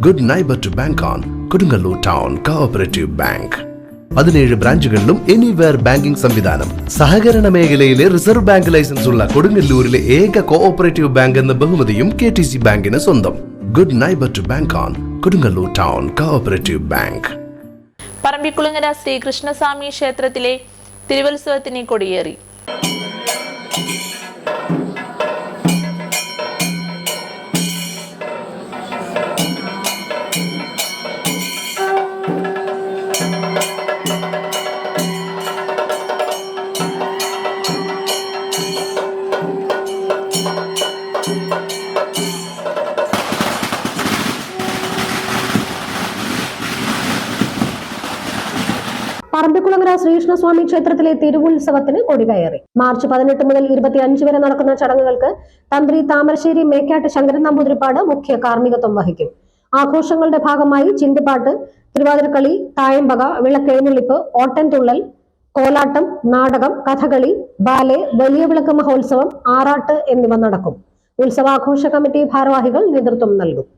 Good neighbour to bank on Kodungallur town cooperative bank. 17 ബ്രാഞ്ചുകളിലും anywhere banking സംവിധാനം. സഹകരണ മേഖലയിലെ റിസർവ് ബാങ്ക് ലൈസൻസ് ഉള്ള കൊടുങ്ങല്ലൂരിലെ ഏക കോഓപ്പറേറ്റീവ് ബാങ്ക് എന്ന ബഹുമതിയും KTC ബാങ്കിന് സ്വന്തം. Good neighbour to bank on Kodungallur town cooperative bank. Parambikkulangara Sreekrishnaswamy ക്ഷേത്രത്തിലെ തിരുവുത്സവത്തിന് കൊടിയേറി. പറമ്പിക്കുളങ്ങര ശ്രീകൃഷ്ണസ്വാമി ക്ഷേത്രത്തിലെ തിരുവുത്സവത്തിന് കൊടികയറി. മാർച്ച് 18 മുതൽ 25 വരെ നടക്കുന്ന ചടങ്ങുകൾക്ക് തന്ത്രി താമരശ്ശേരി മേക്കാട്ട് ശങ്കരൻ നമ്പൂതിരിപ്പാട് മുഖ്യ കാർമ്മികത്വം വഹിക്കും. ആഘോഷങ്ങളുടെ ഭാഗമായി ചിന്തുപാട്ട്, തിരുവാതിരക്കളി, തായമ്പക, വിളക്കെഴുന്നള്ളിപ്പ്, ഓട്ടൻതുള്ളൽ, കോലാട്ടം, നാടകം, കഥകളി, ബാലെ, വലിയ വിളക്ക് മഹോത്സവം, ആറാട്ട് എന്നിവ നടക്കും. ഉത്സവാഘോഷ കമ്മിറ്റി ഭാരവാഹികൾ നേതൃത്വം നൽകും.